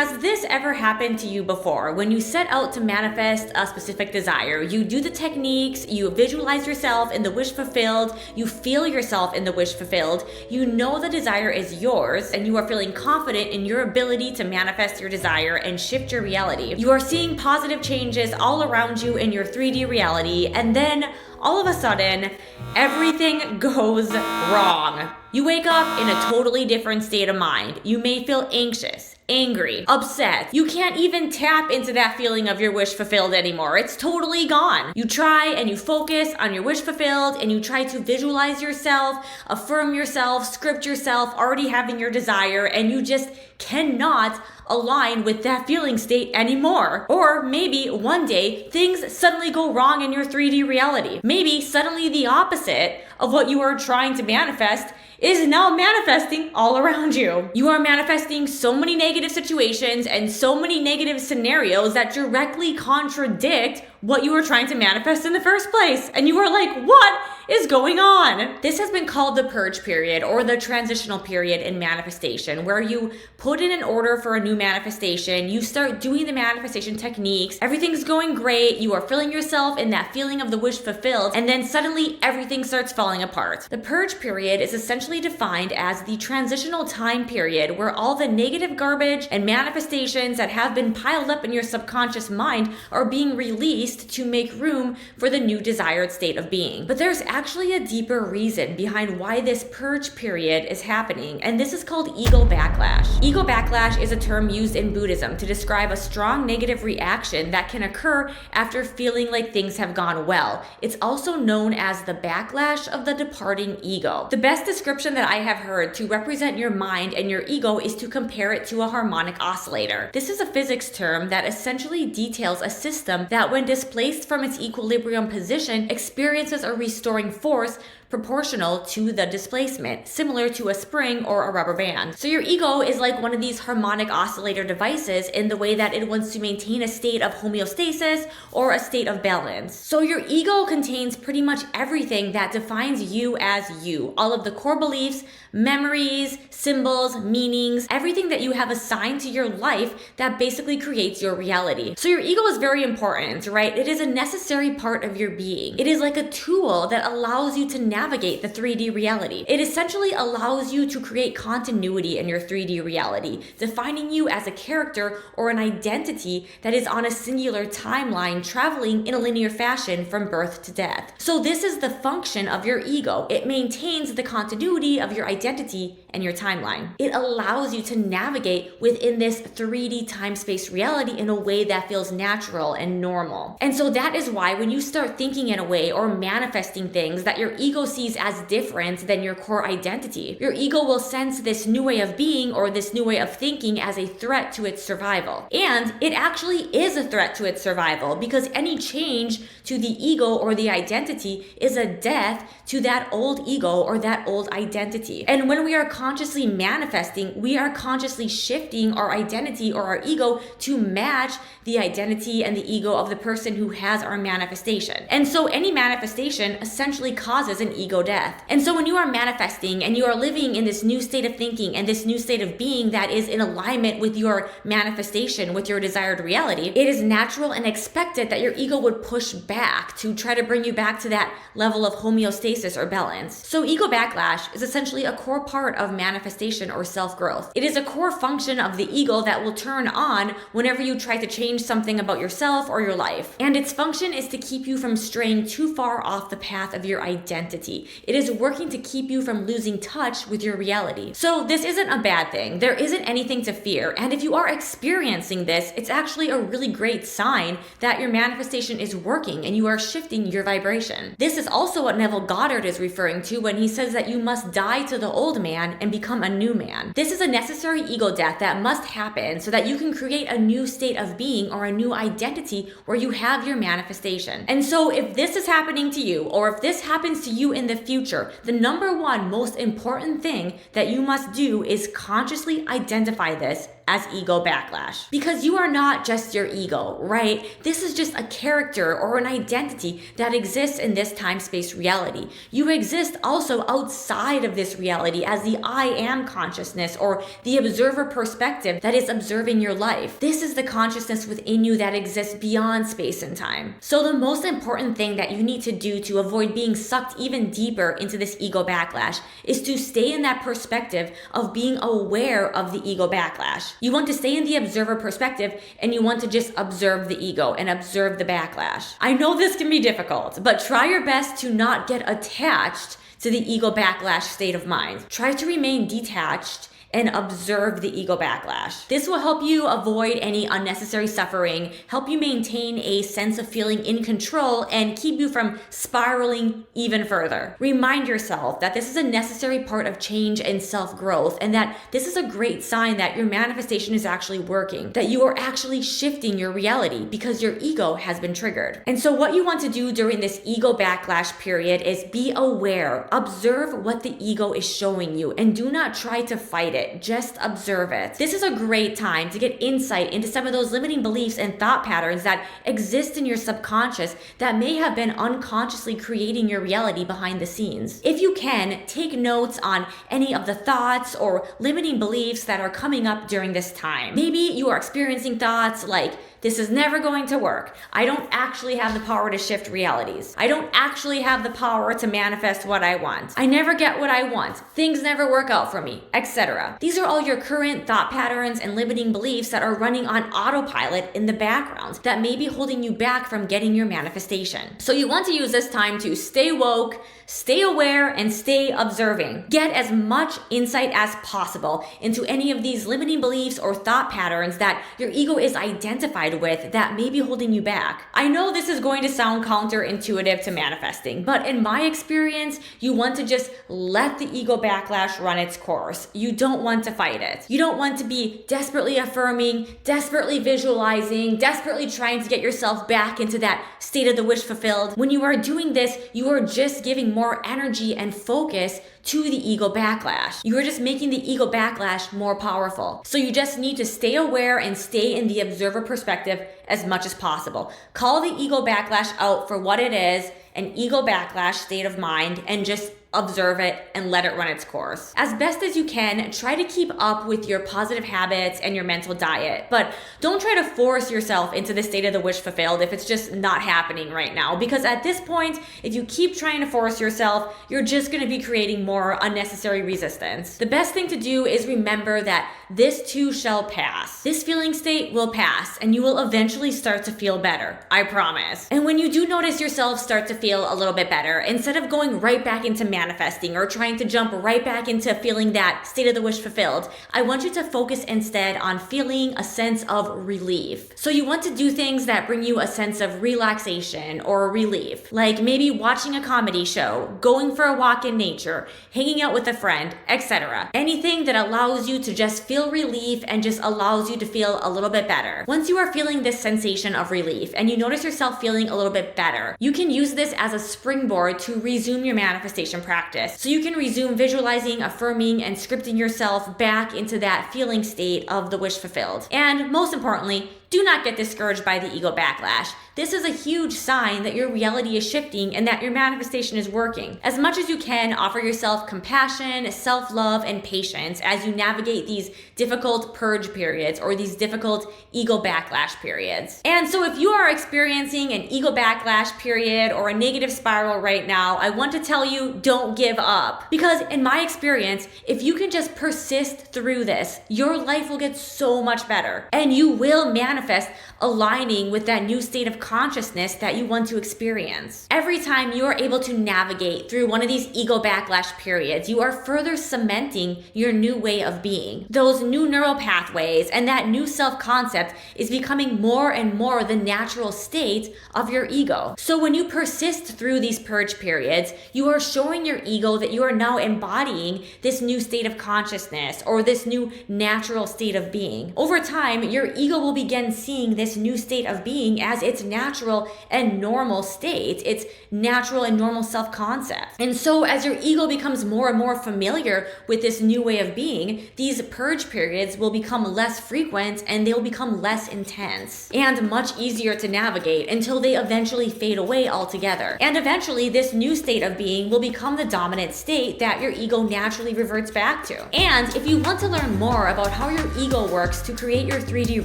has this ever happened to you before? When you set out to manifest a specific desire, you do the techniques, you visualize yourself in the wish fulfilled, you feel yourself in the wish fulfilled, you know the desire is yours, and you are feeling confident in your ability to manifest your desire and shift your reality. You are seeing positive changes all around you in your 3D reality, and then all of a sudden, everything goes wrong. You wake up in a totally different state of mind. You may feel anxious, angry, upset. You can't even tap into that feeling of your wish fulfilled anymore. It's totally gone. You try and you focus on your wish fulfilled and you try to visualize yourself, affirm yourself, script yourself, already having your desire, and you just cannot align with that feeling state anymore. Or maybe one day things suddenly go wrong in your 3D reality. Maybe suddenly the opposite of what you are trying to manifest is now manifesting all around you. You are manifesting so many negative situations and so many negative scenarios that directly contradict what you were trying to manifest in the first place. And you are like, what is going on? This has been called the purge period or the transitional period in manifestation, where you put in an order for a new manifestation, you start doing the manifestation techniques, everything's going great, you are filling yourself in that feeling of the wish fulfilled, and then suddenly everything starts falling apart. The purge period is essentially defined as the transitional time period where all the negative garbage and manifestations that have been piled up in your subconscious mind are being released to make room for the new desired state of being. But there's actually a deeper reason behind why this purge period is happening, and this is called Ego Backlash. Ego Backlash is a term used in Buddhism to describe a strong negative reaction that can occur after feeling like things have gone well. It's also known as the backlash of the departing ego. The best description that I have heard to represent your mind and your ego is to compare it to a harmonic oscillator. This is a physics term that essentially details a system that, when displaced from its equilibrium position, experiences a restoring force proportional to the displacement, similar to a spring or a rubber band. So your ego is like one of these harmonic oscillator devices in the way that it wants to maintain a state of homeostasis or a state of balance. So your ego contains pretty much everything that defines you as you. All of the core beliefs, memories, symbols, meanings, everything that you have assigned to your life that basically creates your reality. So your ego is very important, right? It is a necessary part of your being. It is like a tool that allows you to navigate the 3D reality. It essentially allows you to create continuity in your 3D reality, defining you as a character or an identity that is on a singular timeline traveling in a linear fashion from birth to death. So this is the function of your ego. It maintains the continuity of your identity and your timeline. It allows you to navigate within this 3D time-space reality in a way that feels natural and normal. And so that is why when you start thinking in a way or manifesting things that your ego sees as different than your core identity, your ego will sense this new way of being or this new way of thinking as a threat to its survival. And it actually is a threat to its survival, because any change to the ego or the identity is a death to that old ego or that old identity. And when we are consciously manifesting, we are consciously shifting our identity or our ego to match the identity and the ego of the person who has our manifestation. And so any manifestation essentially causes an ego death. And so when you are manifesting and you are living in this new state of thinking and this new state of being that is in alignment with your manifestation, with your desired reality, it is natural and expected that your ego would push back to try to bring you back to that level of homeostasis or balance. So ego backlash is essentially a core part of manifestation or self-growth. It is a core function of the ego that will turn on whenever you try to change something about yourself or your life. And its function is to keep you from straying too far off the path of your identity. It is working to keep you from losing touch with your reality. So this isn't a bad thing. There isn't anything to fear. And if you are experiencing this, it's actually a really great sign that your manifestation is working and you are shifting your vibration. This is also what Neville Goddard is referring to when he says that you must die to the old man and become a new man. This is a necessary ego death that must happen so that you can create a new state of being or a new identity where you have your manifestation. And so if this is happening to you, or if this happens to you in the future, the number one most important thing that you must do is consciously identify this as ego backlash. Because you are not just your ego, right? This is just a character or an identity that exists in this time-space reality. You exist also outside of this reality as the I am consciousness or the observer perspective that is observing your life. This is the consciousness within you that exists beyond space and time. So the most important thing that you need to do to avoid being sucked even deeper into this ego backlash is to stay in that perspective of being aware of the ego backlash. You want to stay in the observer perspective and you want to just observe the ego and observe the backlash. I know this can be difficult, but try your best to not get attached to the ego backlash state of mind. Try to remain detached and observe the ego backlash. This will help you avoid any unnecessary suffering, help you maintain a sense of feeling in control, and keep you from spiraling even further. Remind yourself that this is a necessary part of change and self-growth, and that this is a great sign that your manifestation is actually working, that you are actually shifting your reality because your ego has been triggered. And so what you want to do during this ego backlash period is be aware, observe what the ego is showing you, and do not try to fight it. Just observe it. This is a great time to get insight into some of those limiting beliefs and thought patterns that exist in your subconscious that may have been unconsciously creating your reality behind the scenes. If you can, take notes on any of the thoughts or limiting beliefs that are coming up during this time. Maybe you are experiencing thoughts like, this is never going to work. I don't actually have the power to shift realities. I don't actually have the power to manifest what I want. I never get what I want. Things never work out for me, etc. These are all your current thought patterns and limiting beliefs that are running on autopilot in the background that may be holding you back from getting your manifestation. So you want to use this time to stay woke, stay aware, and stay observing. Get as much insight as possible into any of these limiting beliefs or thought patterns that your ego is identified with that may be holding you back. I know this is going to sound counterintuitive to manifesting, but in my experience, you want to just let the ego backlash run its course. You don't want to fight it. You don't want to be desperately affirming, desperately visualizing, desperately trying to get yourself back into that state of the wish fulfilled. When you are doing this, you are just giving more energy and focus to the ego backlash. You are just making the ego backlash more powerful. So you just need to stay aware and stay in the observer perspective as much as possible. Call the ego backlash out for what it is, an ego backlash state of mind, and just observe it and let it run its course. As best as you can, try to keep up with your positive habits and your mental diet, but don't try to force yourself into the state of the wish fulfilled if it's just not happening right now, because at this point, if you keep trying to force yourself, you're just going to be creating more unnecessary resistance. The best thing to do is remember that this too shall pass. This feeling state will pass, and you will eventually start to feel better. I promise. And when you do notice yourself start to feel a little bit better, instead of going right back into manifesting or trying to jump right back into feeling that state of the wish fulfilled, I want you to focus instead on feeling a sense of relief. So you want to do things that bring you a sense of relaxation or relief, like maybe watching a comedy show, going for a walk in nature, hanging out with a friend, etc. Anything that allows you to just feel relief and just allows you to feel a little bit better. Once you are feeling this sensation of relief and you notice yourself feeling a little bit better, you can use this as a springboard to resume your manifestation practice. So you can resume visualizing, affirming, and scripting yourself back into that feeling state of the wish fulfilled. And most importantly, do not get discouraged by the ego backlash. This is a huge sign that your reality is shifting and that your manifestation is working. As much as you can, offer yourself compassion, self-love, and patience as you navigate these difficult purge periods or these difficult ego backlash periods. And so if you are experiencing an ego backlash period or a negative spiral right now, I want to tell you, don't give up. Because in my experience, if you can just persist through this, your life will get so much better and you will manifest aligning with that new state of consciousness that you want to experience. Every time you are able to navigate through one of these ego backlash periods, you are further cementing your new way of being. Those new neural pathways and that new self-concept is becoming more and more the natural state of your ego. So when you persist through these purge periods, you are showing your ego that you are now embodying this new state of consciousness or this new natural state of being. Over time, your ego will begin begin seeing this new state of being as its natural and normal state, its natural and normal self-concept. And so as your ego becomes more and more familiar with this new way of being, these purge periods will become less frequent and they will become less intense and much easier to navigate until they eventually fade away altogether. And eventually this new state of being will become the dominant state that your ego naturally reverts back to. And if you want to learn more about how your ego works to create your 3D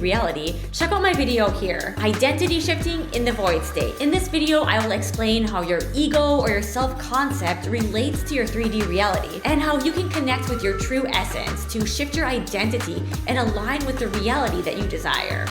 reality, check out my video here, Identity Shifting in the Void State. In this video, I will explain how your ego or your self-concept relates to your 3D reality and how you can connect with your true essence to shift your identity and align with the reality that you desire.